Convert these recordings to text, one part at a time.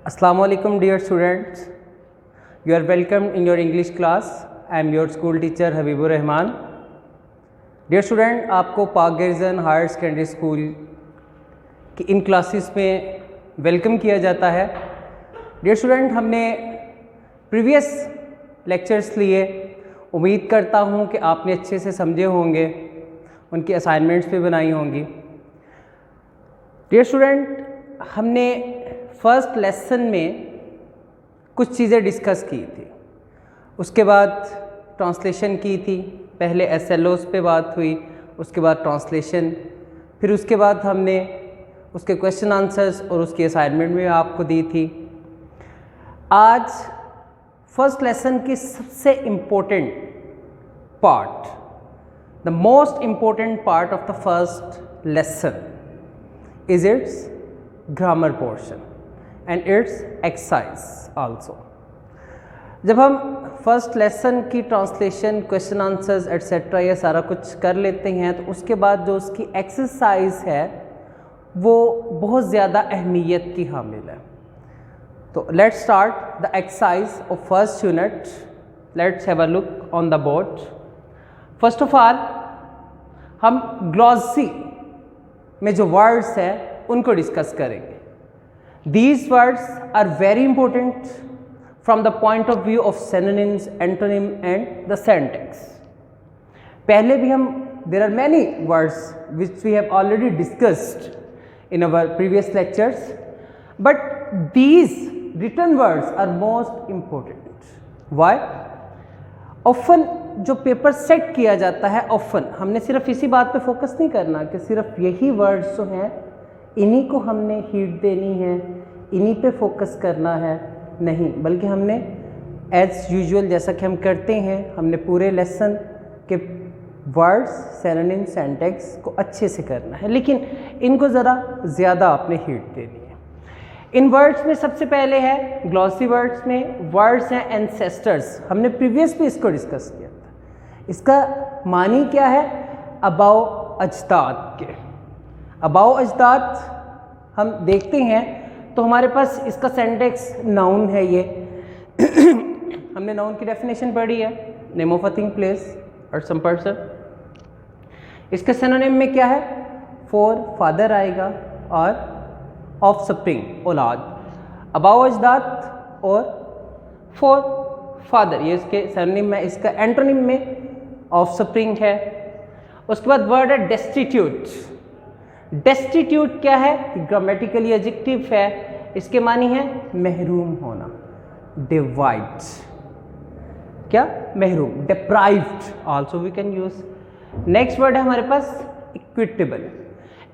Assalamu alaikum dear students. You are welcome in your English class. I am your school teacher Habibur Rahman. Dear student, आपको पाक गर्जन higher secondary school की इन classes में welcome किया जाता है. Dear student, हमने प्रीवियस लेक्चर्स लिए. उम्मीद करता हूँ कि आपने अच्छे से समझे होंगे, उनकी असाइनमेंट्स भी बनाई होंगी. Dear student, हमने फर्स्ट लेसन में कुछ चीज़ें डिस्कस की थी. उसके बाद ट्रांसलेशन की थी. पहले SLOs पे बात हुई, उसके बाद ट्रांसलेशन, फिर उसके बाद हमने उसके क्वेश्चन आंसर्स और उसकी असाइनमेंट भी आपको दी थी. आज फर्स्ट लेसन की सबसे important part, the most important part of the first lesson is it's grammar portion and it's exercise also. जब हम फर्स्ट लेसन की ट्रांसलेशन, क्वेश्चन आंसर्स एट्सेट्रा ये सारा कुछ कर लेते हैं, तो उसके बाद जो उसकी एक्सरसाइज है वो बहुत ज़्यादा अहमियत की हामिल है. तो let's start the exercise of first unit. Let's have a look on the board. First of all हम ग्लॉसी में जो वर्ड्स हैं उनको डिस्कस करेंगे. These words are very important from the point of view of synonyms, antonym and the syntax. पहले भी हम there are many words which we have already discussed in our previous lectures, but these written words are most important. Why? Often जो paper set किया जाता है, often हमने सिर्फ इसी बात पे फोकस नहीं करना कि सिर्फ यही वर्ड्स जो हैं इन्हीं को हमने हीट देनी है, इन्हीं पे फोकस करना है. नहीं, बल्कि हमने एज यूजुअल जैसा कि हम करते हैं, हमने पूरे लेसन के वर्ड्स, सिनोनिम, सिंटैक्स को अच्छे से करना है, लेकिन इनको ज़रा ज़्यादा आपने हीट देनी है. इन वर्ड्स में सबसे पहले है ग्लॉसी वर्ड्स में वर्ड्स हैं एंसेस्टर्स. हमने प्रीवियस भी इसको डिस्कस किया था. इसका मानी क्या है? अबाव अजदाद के. अबाव अजदाद हम देखते हैं तो हमारे पास इसका सिंटैक्स नाउन है. ये हमने नाउन की डेफिनेशन पढ़ी है, name of a thing, place और सम पर्सन. इसके सिनोनिम में क्या है? फॉर फादर आएगा और ऑफ स्प्रिंग, औलाद. अबाव अजदाद और फॉर फादर ये इसके सिनोनिम में. इसका एंटोनिम में ऑफ स्प्रिंग है. उसके बाद वर्ड है डेस्टिट्यूट. डेस्टिट्यूट क्या है? ग्रामेटिकली एडजेक्टिव है. इसके मानी है महरूम होना, डिवाइड. क्या? महरूम, deprived also we can use. Next word है हमारे पास इक्विटेबल.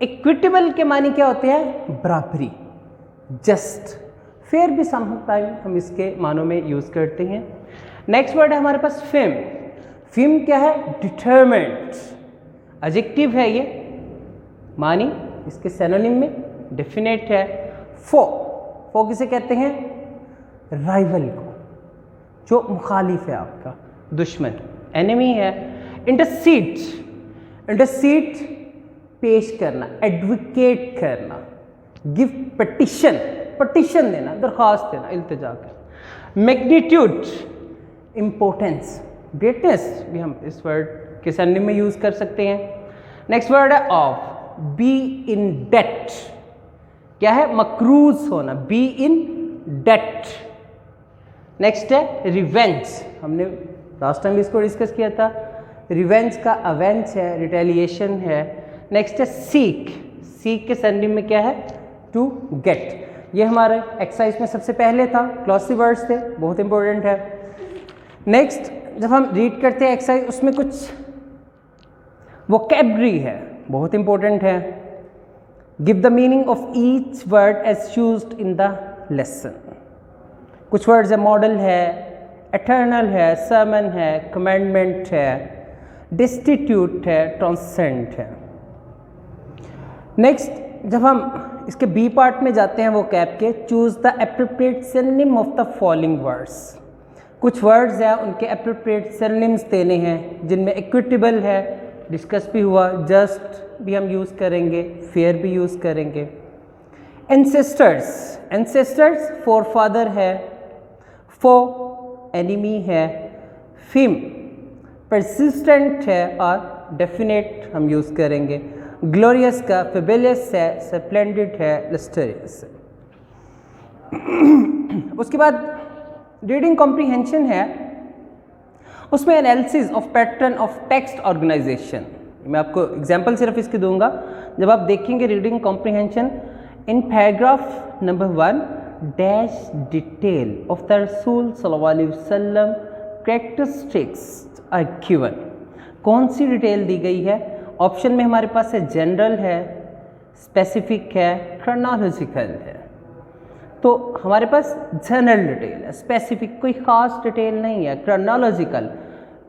इक्विटेबल के मानी क्या होते हैं? बराबरी, जस्ट, फेयर भी सम टाइम हम इसके मानों में यूज करते हैं. नेक्स्ट वर्ड है हमारे पास फेम. फेम क्या है? डिटरमेंट, एडजेक्टिव है ये. मानी इसके सिनोनिम में डेफिनेट है. फो किसे कहते हैं? राइवल को, जो मुखालिफ है, आपका दुश्मन, एनिमी है. इंटरसीड, इंटरसीड पेश करना, एडवोकेट करना. गिव पिटिशन, पिटिशन देना, दरख्वास्त देना, इल्तिजा करना. मैग्नीट्यूड, इम्पोर्टेंस, ग्रेटनेस भी हम इस वर्ड के सिनोनिम में यूज कर सकते हैं. नेक्स्ट वर्ड है ऑफ. Be in debt. क्या है? मकरूज होना, बी इन डेट. नेक्स्ट है रिवेंज. हमने लास्ट टाइम इसको डिस्कस किया था. रिवेंज का अवेंज है, रिटेलिएशन है. नेक्स्ट है सीक. सीक के सिनोनिम में क्या है? To get. ये हमारे एक्सरसाइज में सबसे पहले था, ग्लॉसी वर्ड्स थे, बहुत इंपॉर्टेंट है. नेक्स्ट जब हम रीड करते हैं एक्सरसाइज, उसमें कुछ वोकैबुलरी है, बहुत इंपॉर्टेंट है. Give the meaning of each word as used in the lesson. कुछ वर्ड्स है, मॉडल है, एटर्नल है, सर्मन है, कमेंडमेंट है, डिस्टिट्यूट है, ट्रांसेंड है. नेक्स्ट जब हम इसके बी पार्ट में जाते हैं वो कैप के, choose the appropriate synonym of the following words. कुछ वर्ड्स हैं उनके एप्रोप्रिएट सिनोनिम्स देने हैं, जिनमें इक्विटेबल है, डिस्कस भी हुआ, जस्ट भी हम यूज़ करेंगे, फेयर भी यूज़ करेंगे. एंसेस्टर्स, एंसेस्टर्स फोरफादर है, फो एनिमी है, फिम परसिस्टेंट है और डेफिनेट हम यूज़ करेंगे। ग्लोरियस का फेबेलियस है, स्प्लेंडिड है, लस्टरियस है। उसके बाद रीडिंग कॉम्प्रीहेंशन है, उसमें analysis of pattern of text organisation. मैं आपको एग्जांपल सिर्फ इसके दूंगा। जब आप देखेंगे reading comprehension, in paragraph number 1 dash detail of the रसूल सल्लल्लाहु अलैहि वसल्लम कैरेक्टरिस्टिक्स आर गिवन। कौन सी डिटेल दी गई है? ऑप्शन में हमारे पास है जनरल है, स्पेसिफिक है, क्रोनोलॉजिकल है। तो हमारे पास जनरल डिटेल है, स्पेसिफिक कोई ख़ास डिटेल नहीं है, क्रोनोलॉजिकल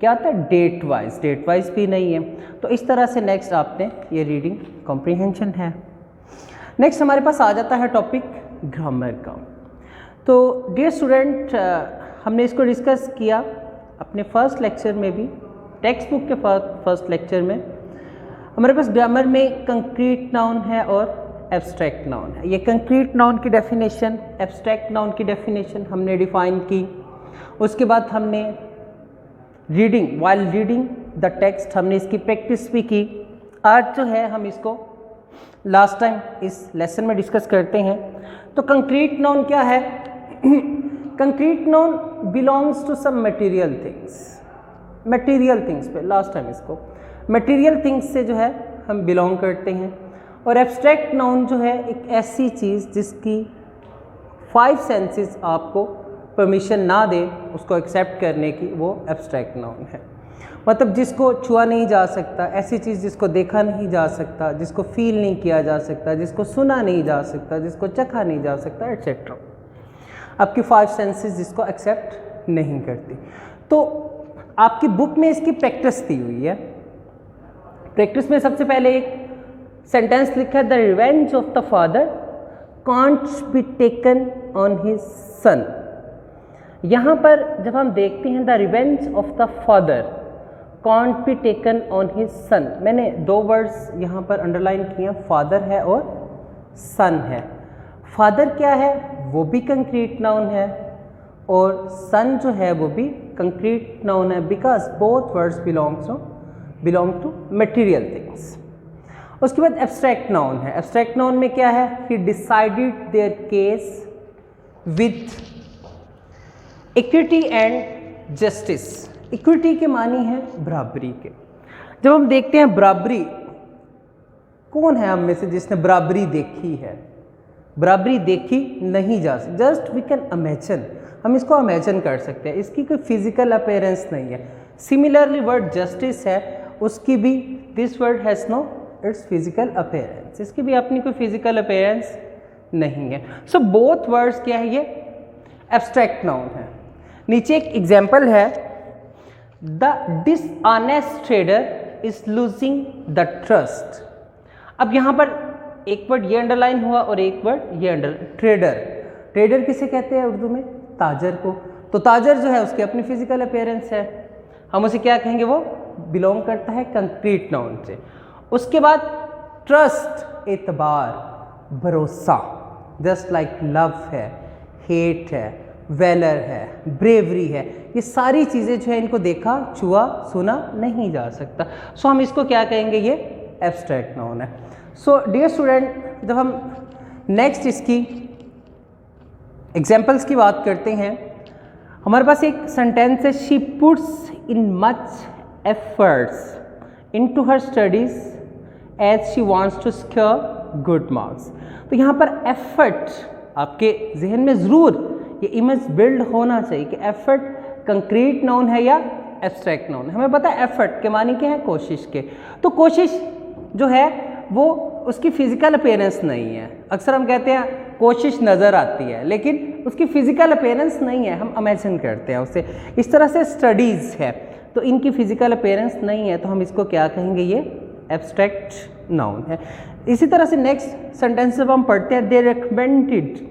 क्या होता है डेट वाइज भी नहीं है। तो इस तरह से नेक्स्ट आपने ये रीडिंग कॉम्प्रीहेंशन है। नेक्स्ट हमारे पास आ जाता है टॉपिक ग्रामर का। तो डियर स्टूडेंट, हमने इसको डिस्कस किया अपने फर्स्ट लेक्चर में भी, टेक्स्ट बुक के फर्स्ट लेक्चर में। हमारे पास ग्रामर में कंक्रीट नाउन है और एब्स्ट्रैक्ट नाउन है। ये कंक्रीट नाउन की डेफिनेशन, एब्स्ट्रैक्ट नाउन की डेफिनेशन हमने डिफाइन की। उसके बाद हमने reading, while reading the text हमने इसकी प्रैक्टिस भी की। आज जो है हम इसको लास्ट टाइम इस लेसन में डिस्कस करते हैं। तो कंक्रीट नाउन क्या है? Concrete noun belongs to some material things, material things पे लास्ट टाइम इसको मटेरियल थिंग्स से जो है हम बिलोंग करते हैं। और एब्स्ट्रैक्ट नाउन जो है एक ऐसी चीज़ जिसकी 5 सेंसेस आपको परमिशन ना दे उसको एक्सेप्ट करने की, वो एब्स्ट्रैक्ट नाउन है। मतलब जिसको छुआ नहीं जा सकता, ऐसी चीज़ जिसको देखा नहीं जा सकता, जिसको फील नहीं किया जा सकता, जिसको सुना नहीं जा सकता, जिसको चखा नहीं जा सकता, एट्सेट्रा। आपकी 5 सेंसेस जिसको एक्सेप्ट नहीं करती। तो आपकी बुक में इसकी प्रैक्टिस दी हुई है। प्रैक्टिस में सबसे पहले एक सेंटेंस लिखा है, the revenge of the father can't be taken on his son. यहाँ पर जब हम देखते हैं the revenge of the father can't be taken on his son, मैंने 2 वर्ड्स यहाँ पर अंडरलाइन किए हैं, फादर है और सन है। फादर क्या है? वो भी कंक्रीट नाउन है और सन जो है वो भी कंक्रीट नाउन है, because both words belong to material things. उसके बाद एब्स्ट्रैक्ट नाउन है। एब्स्ट्रैक्ट नाउन में क्या है? He decided their case with equity and justice. Equity के मानी है बराबरी के। जब हम देखते हैं बराबरी, कौन है हम में से जिसने बराबरी देखी है? बराबरी देखी नहीं जा सकती, जस्ट वी कैन इमेजिन, हम इसको इमेजिन कर सकते हैं, इसकी कोई फिजिकल अपीयरेंस नहीं है। सिमिलरली वर्ड जस्टिस है, उसकी भी this word has no its physical appearance, इसकी भी अपनी कोई फिजिकल अपीयरेंस नहीं है। सो बोथ वर्ड्स क्या है? ये एब्स्ट्रैक्ट नाउन है। नीचे एक एग्जाम्पल है, the dishonest trader is losing the trust. अब यहाँ पर एक वर्ड ये अंडरलाइन हुआ और एक वर्ड ये ट्रेडर। ट्रेडर किसे कहते हैं उर्दू में? ताजर को। तो ताजर जो है उसकी अपनी फिजिकल अपीयरेंस है, हम उसे क्या कहेंगे? वो बिलोंग करता है कंक्रीट नाउन से। उसके बाद ट्रस्ट, एतबार, भरोसा, जस्ट लाइक लव है, हेट है, वेलर है, ब्रेवरी है, ये सारी चीज़ें जो है इनको देखा, छुआ, सुना नहीं जा सकता। सो हम इसको क्या कहेंगे? ये एब्स्ट्रैक्ट नाउन है। सो डियर स्टूडेंट, जब हम नेक्स्ट इसकी एग्जाम्पल्स की बात करते हैं, हमारे पास एक सेंटेंस है, she puts in much efforts into her studies as she wants to secure good marks. तो यहाँ पर एफर्ट आपके जहन में ज़रूर ये इमेज बिल्ड होना चाहिए कि एफर्ट कंक्रीट नाउन है या एब्स्ट्रैक्ट नाउन है। हमें पता है एफर्ट के मानी क्या है? कोशिश के। तो कोशिश जो है वो उसकी फिजिकल अपीयरेंस नहीं है। अक्सर हम कहते हैं कोशिश नज़र आती है, लेकिन उसकी फिजिकल अपीयरेंस नहीं है, हम इमेजिन करते हैं उसे। इस तरह से स्टडीज़ है तो इनकी फिजिकल अपीयरेंस नहीं है, तो हम इसको क्या कहेंगे? ये एब्स्ट्रैक्ट नाउन है। इसी तरह से नेक्स्ट सेंटेंस जब हम पढ़ते हैं, they recommended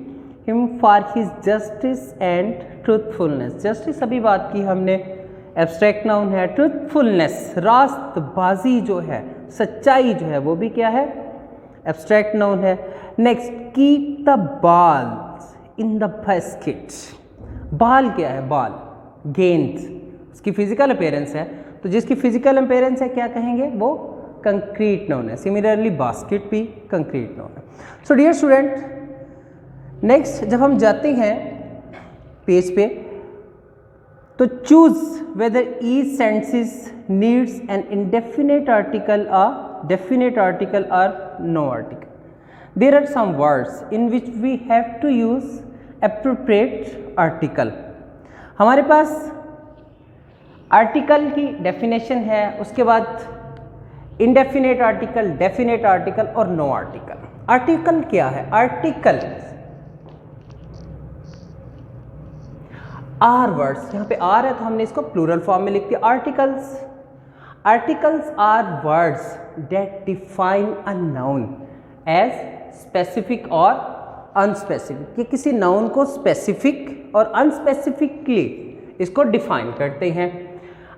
him for his justice and truthfulness. Justice अभी बात की हमने, एब्स्ट्रैक्ट नाउन है। ट्रूथफुलनेस, रास्तबाजी जो है, सच्चाई जो है, वो भी क्या है? एब्स्ट्रैक्ट नाउन है। Next, keep the balls in the basket. Ball क्या है? बॉल, गेंद, उसकी फिजिकल अपीयरेंस है, तो जिसकी फिजिकल अपीयरेंस है क्या कहेंगे? वो कंक्रीट नाउन है। सिमिलरली बास्केट भी कंक्रीट नाउन है। सो डियर स्टूडेंट, नेक्स्ट जब हम जाते हैं पेज पे, तो choose whether each sentence needs an indefinite article और डेफिनेट आर्टिकल और no article. There are some words in which we have to use appropriate article. हमारे पास आर्टिकल की डेफिनेशन है, उसके बाद इंडेफिनेट आर्टिकल, डेफिनेट आर्टिकल और नो आर्टिकल। आर्टिकल क्या है? आर्टिकल आर वर्ड्स, यहाँ पे आर है तो हमने इसको प्लूरल फॉर्म में लिख दिया, articles. Articles are words that define a noun as specific और अनस्पेसिफिक। ये किसी नाउन को स्पेसिफिक और अनस्पेसिफिकली इसको डिफाइन करते हैं।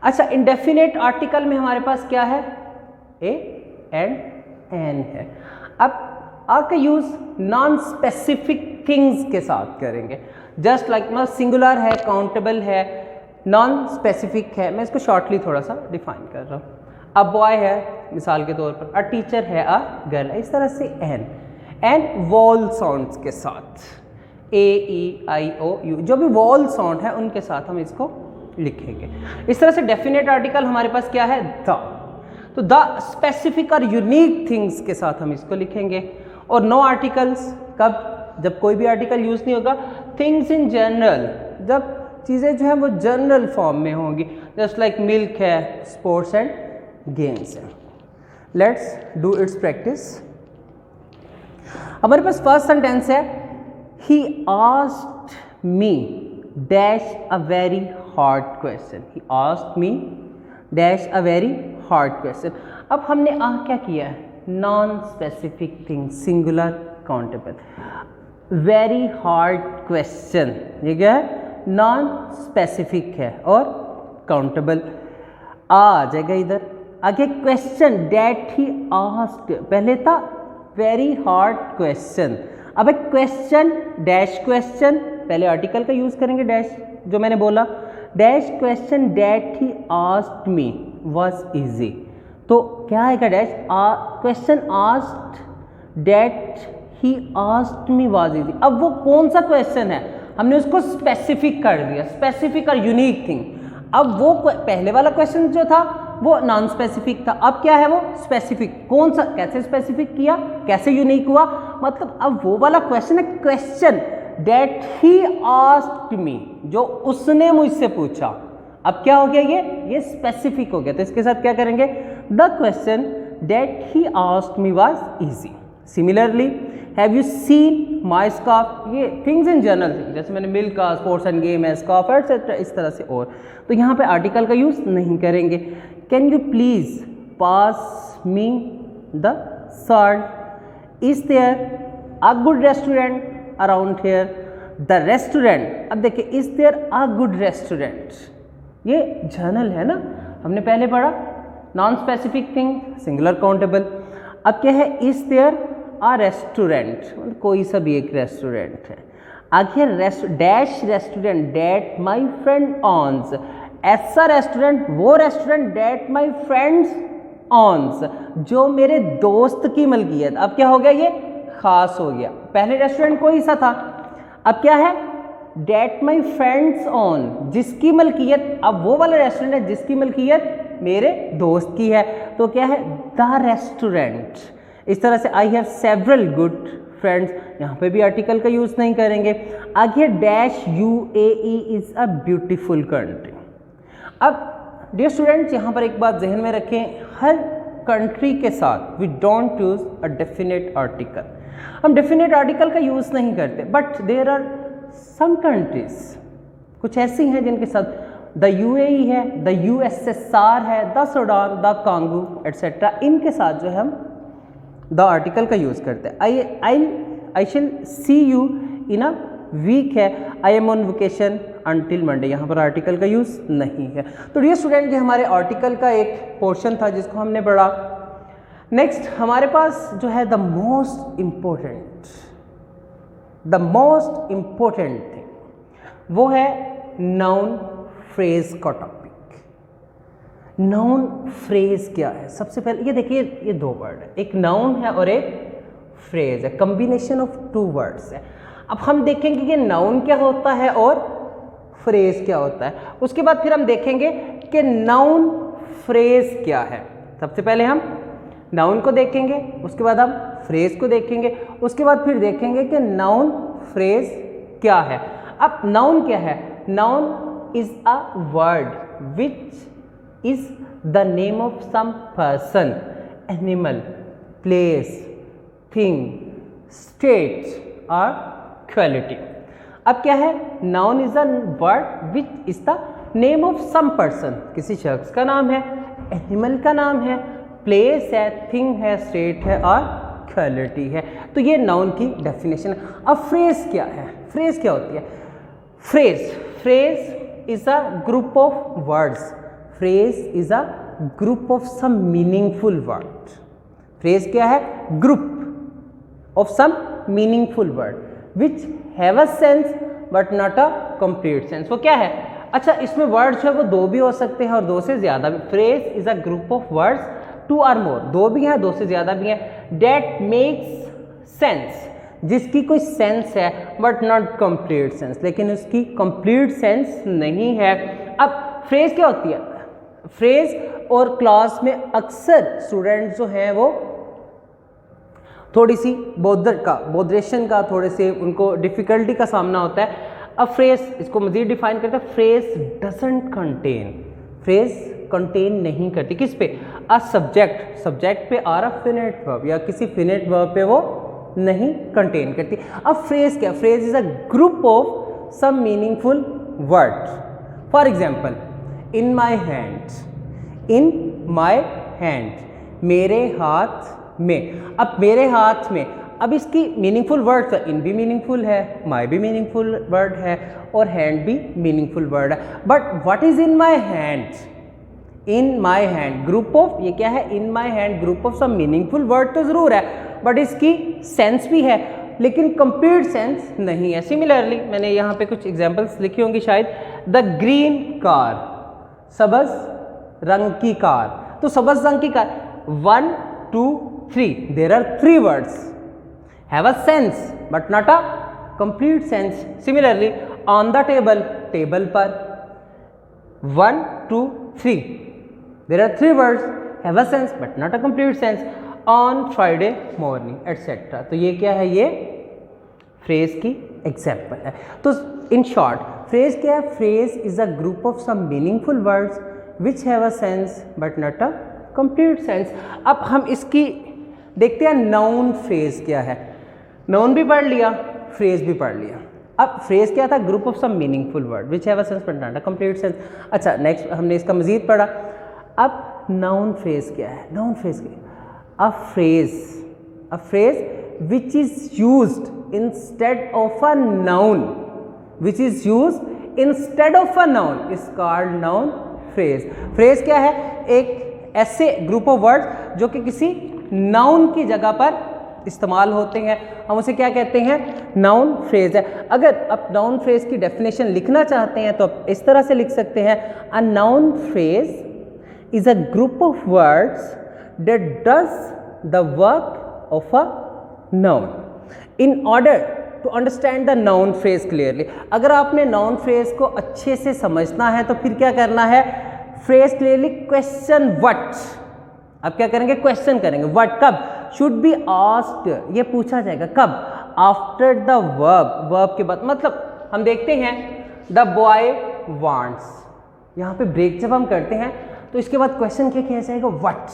अच्छा, इंडेफिनेट आर्टिकल में हमारे पास क्या है? ए एंड एन है। अब आपका यूज नॉन स्पेसिफिक थिंग्स के साथ करेंगे, जस्ट लाइक मतलब सिंगुलर है, काउंटेबल है, नॉन स्पेसिफिक है। मैं इसको शॉर्टली थोड़ा सा डिफाइन कर रहा हूँ। अ बॉय है मिसाल के तौर पर, अ टीचर है, अ गर्ल है, इस तरह से एन वॉल साउंड्स के साथ, ए ई आई ओ यू, जो भी वॉल साउंड है उनके साथ हम इसको लिखेंगे। इस तरह से डेफिनेट आर्टिकल हमारे पास क्या है? द। तो द स्पेसिफिक और यूनिक थिंग्स के साथ हम इसको लिखेंगे। और नो आर्टिकल्स कब? जब कोई भी आर्टिकल यूज नहीं होगा। थिंग्स इन जनरल, जब चीज़ें जो है वो जनरल फॉर्म में होंगी, जस्ट लाइक मिल्क है, स्पोर्ट्स एंड गेम्स है। Let's do it's practice. हमारे पास फर्स्ट सेंटेंस है, he asked me dash a very hard question. He asked me dash a very hard question. अब हमने क्या किया है? Non specific thing, singular countable. Very hard question, ये क्या है? नॉन स्पेसिफिक है और काउंटेबल। आ जाएगा इधर आगे, क्वेश्चन डैट ही आस्क्ड, पहले था वेरी हार्ड क्वेश्चन, अब एक क्वेश्चन डैश क्वेश्चन, पहले आर्टिकल का यूज करेंगे डैश, जो मैंने बोला dash question that he asked me was easy. तो क्या आएगा? Dash question asked that he asked me was easy. अब वो कौन सा क्वेश्चन है? हमने उसको स्पेसिफिक कर दिया, स्पेसिफिक और यूनिक थिंग। अब वो पहले वाला क्वेश्चन जो था वो नॉन स्पेसिफिक था, अब क्या है? वो स्पेसिफिक। कौन सा? कैसे स्पेसिफिक किया, कैसे यूनिक हुआ? मतलब अब वो वाला क्वेश्चन है question that he asked me, जो उसने मुझसे पूछा। अब क्या हो गया? ये स्पेसिफिक हो गया। तो इसके साथ क्या करेंगे? The question that he asked me was easy. Similarly, have you seen my scarf, ये थिंग्स इन जनरल, जैसे मैंने मिल्क का, स्पोर्ट्स एंड गेम है, स्कार्फ एटसेट्रा, इस तरह से। और तो यहाँ पे आर्टिकल का यूज नहीं करेंगे। Can you please pass me the salt, is there a good restaurant around here, the restaurant. अब देखिए, is there a good restaurant, ये जनरल है ना, हमने पहले पढ़ा। Non specific thing, singular countable. अब क्या है? इज देयर अ रेस्टोरेंट, मतलब कोई सा भी एक रेस्टोरेंट है। आगे dash restaurant that my friend owns, ऐसा रेस्टोरेंट, वो restaurant that my friends owns, जो मेरे दोस्त की मलकियत। अब क्या हो गया? ये खास हो गया। पहले रेस्टोरेंट कोई सा था, अब क्या है? डैट माई फ्रेंड्स ऑन, जिसकी मलकियत। अब वो वाला रेस्टोरेंट है जिसकी मलकियत मेरे दोस्त की है, तो क्या है? The restaurant. इस तरह से I have several good friends, यहाँ पे भी आर्टिकल का यूज नहीं करेंगे। आगे dash UAE is a beautiful country. अब डियर स्टूडेंट्स, यहाँ पर एक बात जहन में रखें, हर कंट्री के साथ we don't use a definite article. हम डेफिनेट आर्टिकल का यूज नहीं करते, but there are some countries, कुछ ऐसी हैं जिनके साथ द UAE है, द USSR है, the Sudan, the Congo etcetera, इनके साथ जो है हम द आर्टिकल का यूज करते हैं। आई शिल सी यू इन अ वीक है, I am on vacation until Monday, यहाँ पर आर्टिकल का यूज नहीं है। तो डियर स्टूडेंट, ये हमारे आर्टिकल का एक पोर्शन था जिसको हमने पढ़ा। नेक्स्ट हमारे पास जो है द मोस्ट इम्पोर्टेंट थिंग वो है नाउन फ्रेज का टॉपिक। नाउन फ्रेज क्या है? सबसे पहले ये देखिए, ये दो वर्ड है, एक नाउन है और एक फ्रेज है, कॉम्बिनेशन ऑफ टू वर्ड्स है। अब हम देखेंगे कि नाउन क्या होता है और फ्रेज क्या होता है, उसके बाद फिर हम देखेंगे कि नाउन फ्रेज क्या है। सबसे पहले हम नाउन को देखेंगे, उसके बाद हम फ्रेज को देखेंगे, उसके बाद फिर देखेंगे कि नाउन फ्रेज क्या है। अब नाउन क्या है? Noun is a word which is the name of some person, animal, place, thing, state और क्वालिटी। अब क्या है? Noun is a word which is the name of some person, किसी शख्स का नाम है, एनिमल का नाम है, प्लेस है, थिंग है, स्टेट है और क्वालिटी है। तो ये नाउन की डेफिनेशन है। अब फ्रेज क्या है? फ्रेज क्या होती है? Phrase is a group of words, phrase is a group of some meaningful word. Phrase क्या है? Group of some meaningful word which have a sense but not a complete sense. वो क्या है? अच्छा, इसमें वर्ड जो है वो दो भी हो सकते हैं और दो से ज्यादा भी। Phrase is a group of words, two or more, दो भी हैं, दो से ज्यादा भी हैं, डेट मेक्स सेंस, जिसकी कोई सेंस है बट नॉट कंप्लीट सेंस, लेकिन उसकी कंप्लीट सेंस नहीं है। अब फ्रेज क्या होती है? फ्रेज और क्लास में अक्सर स्टूडेंट्स जो हैं वो थोड़ी सी बोधरेशन का थोड़े से उनको डिफिकल्टी का सामना होता है। अब फ्रेज इसको मजीद डिफाइन करते हैं, phrase doesn't contain, phrase contain नहीं करती किस पे? अ सब्जेक्ट, सब्जेक्ट पे आर अ फिनिट वर्ब या किसी फिनिट वर्ब पे वो नहीं कंटेन करती। अब फ्रेज क्या? Phrase is a group of some meaningful word. For example, in my hand, in my hand, मेरे हाथ में। अब मेरे हाथ में, अब इसकी मीनिंगफुल वर्ड, इन भी मीनिंगफुल है, माई भी मीनिंगफुल वर्ड है और हैंड भी मीनिंगफुल वर्ड है। But what is in my hand? In my hand group of, ये क्या है? In my hand group of some meaningful word तो जरूर है बट इसकी सेंस भी है लेकिन कंप्लीट सेंस नहीं है। सिमिलरली मैंने यहाँ पे कुछ एग्जांपल्स लिखी होंगी शायद। द ग्रीन कार, सबज रंग की कार। तो सबज रंग की car, 1 2 3, there are 3 words, have a sense but not a complete sense. Similarly on the table, table पर, 1 2 3, there are 3 words, have a sense but not a complete sense, on Friday morning etc. तो ये क्या है? ये phrase की example है। तो in short phrase क्या है? Phrase is a group of some meaningful words which have a sense but not a complete sense. अब हम इसकी देखते हैं नाउन फ्रेज क्या है। नाउन भी पढ़ लिया, फ्रेज भी पढ़ लिया। अब फ्रेज क्या था? Group of some meaningful word which have a sense but not a complete sense. अच्छा, नेक्स्ट हमने इसका मजीद पढ़ा। अब नाउन फ्रेज क्या है? नाउन फ्रेज क्या? A phrase which is used instead of a noun, which is used instead of a noun is called noun phrase. Phrase क्या है? एक ऐसे ग्रुप ऑफ वर्ड्स जो कि किसी नाउन की जगह पर इस्तेमाल होते हैं, हम उसे क्या कहते हैं? नाउन फ्रेज है। अगर आप नाउन फ्रेज की डेफिनेशन लिखना चाहते हैं तो आप इस तरह से लिख सकते हैं, a noun phrase is a group of words that does the work of a noun. In order to understand the noun phrase clearly, अगर आपने noun phrase को अच्छे से समझना है तो फिर क्या करना है? phrase clearly question what. अब क्या करेंगे? क्वेश्चन करेंगे। what कब? should be asked, ये पूछा जाएगा कब? after the verb, verb के बाद। मतलब हम देखते हैं the boy wants, यहाँ पे ब्रेक जब हम करते हैं तो इसके बाद क्वेश्चन क्या किया जाएगा? what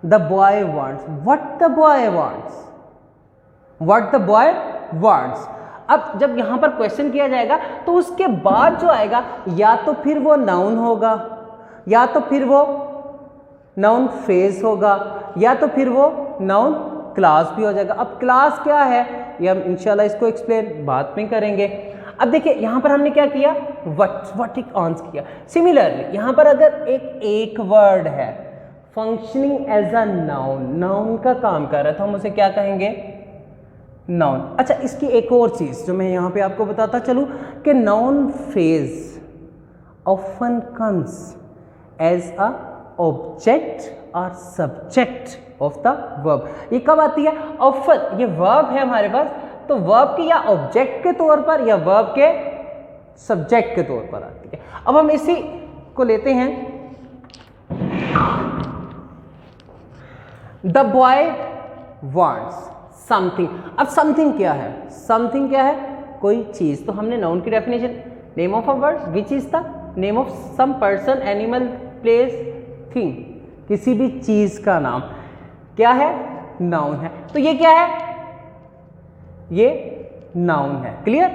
the boy wants, what the boy wants, what the boy wants। अब जब यहां पर क्वेश्चन किया जाएगा तो उसके बाद जो आएगा या तो फिर वो नाउन होगा या तो फिर वो नाउन फ्रेज होगा या तो फिर वो नाउन क्लास भी हो जाएगा। अब क्लास क्या है ये हम इंशाल्लाह इसको एक्सप्लेन बाद में करेंगे। अब देखिए यहां पर हमने क्या किया? व्हाट एक आंसर किया। सिमिलरली यहां पर अगर एक वर्ड है, functioning as a noun, noun का काम कर रहा था, हम उसे क्या कहेंगे? नाउन। अच्छा, इसकी एक और चीज़ जो मैं यहाँ पे आपको बताता चलूँ कि noun phrase often comes as a object और सब्जेक्ट ऑफ द वर्ब। ये कब आती है? ऑफन, ये वर्ब है हमारे पास, तो वर्ब के या ऑब्जेक्ट के तौर पर या वर्ब के सब्जेक्ट के तौर पर आती है। अब हम इसी को लेते हैं, द बॉय वांट्स समथिंग। अब समथिंग क्या है? समथिंग क्या है? कोई चीज। तो हमने नाउन की definition, name of a word which is the name of some person, animal, place, thing, किसी भी चीज का नाम क्या है? नाउन है। तो ये क्या है? ये नाउन है। क्लियर?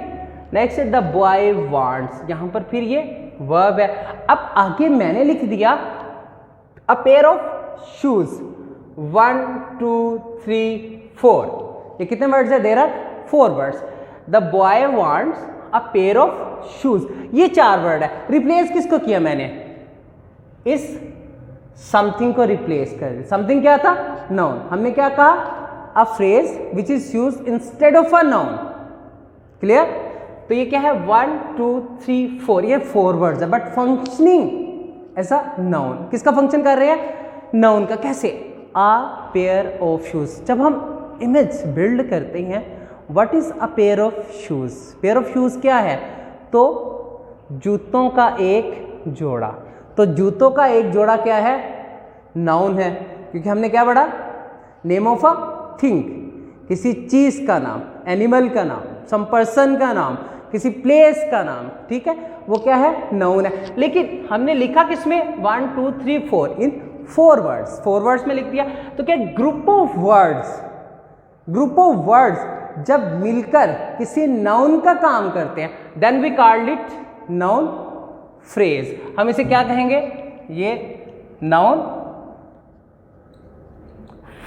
नेक्स्ट है द बॉय वांट्स, यहां पर फिर ये वर्ब है। अब आगे मैंने लिख दिया अ पेयर ऑफ शूज, 1 2 3 4, ये कितने वर्ड्स है? There are 4 words. The boy wants a pair of shoes, ये 4 वर्ड है। रिप्लेस किसको किया मैंने? इस समथिंग को रिप्लेस कर दिया। समथिंग क्या था? नाउन। हमने क्या कहा? A phrase which is used instead of a noun. Clear? तो ये क्या है? 1 2 3 4, ये 4 वर्ड्स है, but functioning as a noun. किसका फंक्शन कर रहे हैं? नाउन का। कैसे? A pair of shoes. जब हम इमेज बिल्ड करते हैं, what is a pair of shoes? Pair of shoes क्या है? तो जूतों का एक जोड़ा। तो जूतों का एक जोड़ा क्या है? नाउन है, क्योंकि हमने क्या पढ़ा? नेम ऑफ अ थिंग, किसी चीज का नाम, एनिमल का नाम, सम पर्सन का नाम, किसी प्लेस का नाम। ठीक है, वो क्या है? नाउन है। लेकिन हमने लिखा किसमें? 1 2 3 4, इन 4 वर्ड्स। 4 वर्ड्स में लिख दिया। तो क्या group of words, group of words जब मिलकर किसी नाउन का काम करते हैं, then we called it noun phrase. हम इसे क्या कहेंगे? ये नाउन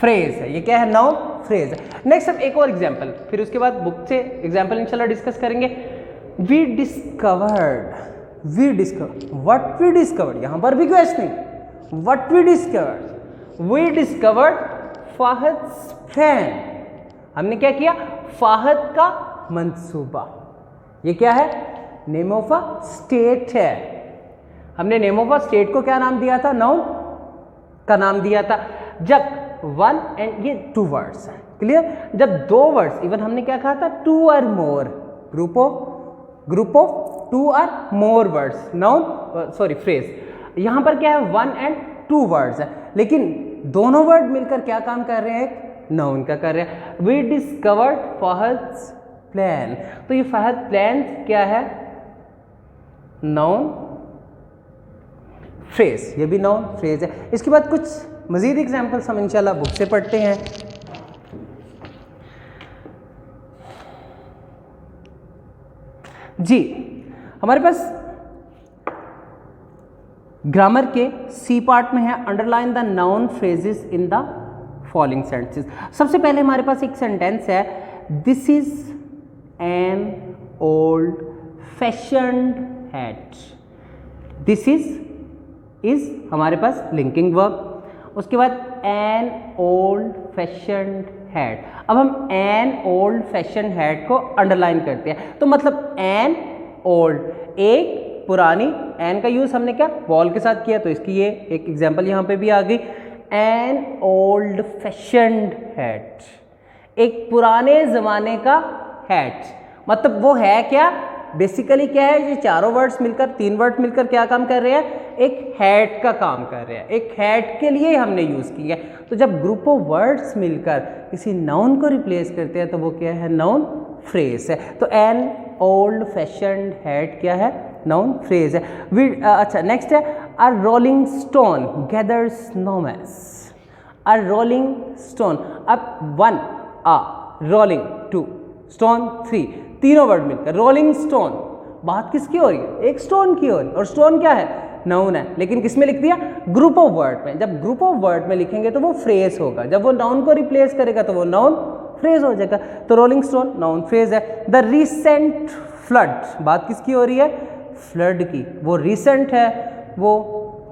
फ्रेज है। ये क्या है? नाउन फ्रेज है। नेक्स्ट हम एक और एग्जांपल, फिर उसके बाद बुक से एग्जांपल इंशाल्लाह डिस्कस करेंगे। We discovered, we discover, what we discovered, यहां पर भी questioning, what we discovered? We discovered Fahad's plan. हमने क्या किया? फाहद का मंसूबा। ये क्या है? नेम ऑफ अ स्टेट है। हमने नेम ऑफ अ स्टेट को क्या नाम दिया था? नाउन का नाम दिया था। जब 1 एंड ये 2 वर्ड्स हैं। क्लियर? जब 2 वर्ड्स, इवन हमने क्या कहा था? 2 और मोर, ग्रुप ऑफ 2 और more words, noun sorry phrase. यहां पर क्या है? 1 एंड 2 वर्ड्स है, लेकिन दोनों वर्ड मिलकर क्या काम कर रहे हैं? नाउन का कर रहे हैं। We discovered Fahad's plan. तो ये फहद प्लान क्या है? नाउन फ्रेज, ये भी नाउन फ्रेज है। इसके बाद कुछ मजीद एग्जाम्पल्स हम इंशाल्लाह बुक से पढ़ते हैं। जी, हमारे पास ग्रामर के सी पार्ट में है, underline the noun phrases in the following sentences. सबसे पहले हमारे पास एक सेंटेंस है, this is an old fashioned hat. This is हमारे पास लिंकिंग वर्ब। उसके बाद एन ओल्ड फैशन्ड हैट। अब हम एन ओल्ड फैशन्ड हैट को अंडरलाइन करते हैं, तो मतलब एन ओल्ड, एक पुरानी, एन का यूज हमने क्या? वॉल के साथ किया, तो इसकी ये एक एग्जांपल यहाँ पे भी आ गई। एन ओल्ड फैशन्ड हैट, एक पुराने जमाने का हैट। मतलब वो है क्या? बेसिकली क्या है? ये चारों वर्ड्स मिलकर, 3 वर्ड मिलकर क्या काम कर रहे हैं? एक हैट का काम कर रहे हैं। एक हैट के लिए हमने यूज किया है। तो जब ग्रुप ऑफ वर्ड्स मिलकर किसी नाउन को रिप्लेस करते हैं, तो वो क्या है? नाउन फ्रेज है। तो एन ओल्ड फैशन्ड हैट क्या है? नाउन फ्रेज है। अच्छा, नेक्स्ट है, अ रोलिंग स्टोन गैदर्स स्नोमैन। अ रोलिंग स्टोन। अब 1 अ, रोलिंग 2, स्टोन 3, तीनों वर्ड मिलकर रोलिंग स्टोन। बात किसकी हो रही है? एक स्टोन की हो रही है। और स्टोन क्या है? नाउन है, लेकिन किस में लिख दिया? ग्रुप ऑफ वर्ड में। जब ग्रुप ऑफ वर्ड में लिखेंगे तो वो फ्रेज होगा, जब वो नाउन को रिप्लेस करेगा तो वो नाउन फ्रेज हो जाएगा। तो रोलिंग स्टोन नाउन फ्रेज है। द रिसेंट फ्लड, बात किसकी हो रही है? फ्लड की। वो रिसेंट है, वो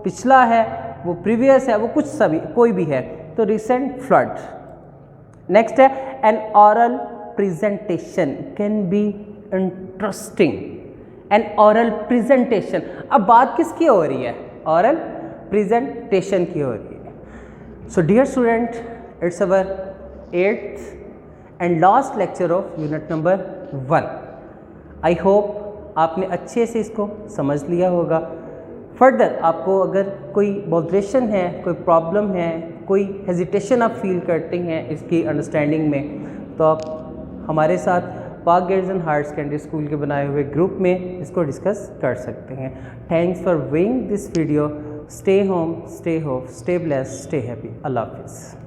पिछला है, वो प्रीवियस है, वो कुछ सभी कोई भी है, तो रिसेंट फ्लड। नेक्स्ट है an oral presentation can be interesting. An oral presentation, अब बात किसकी हो रही है? ऑरल प्रेजेंटेशन की हो रही है। So dear student, it's our 8th and last lecture of unit number 1। I hope आपने अच्छे से इसको समझ लिया होगा। फर्दर आपको अगर कोई बॉदरेशन है, कोई प्रॉब्लम है, कोई हेजिटेशन आप फील करते हैं इसकी अंडरस्टैंडिंग में, तो आप हमारे साथ पाक गर्ल्स हायर सेकेंडरी स्कूल के बनाए हुए ग्रुप में इसको डिस्कस कर सकते हैं। Thanks for viewing this video. Stay home, stay hope, stay blessed, stay happy. अल्लाह हाफिज़।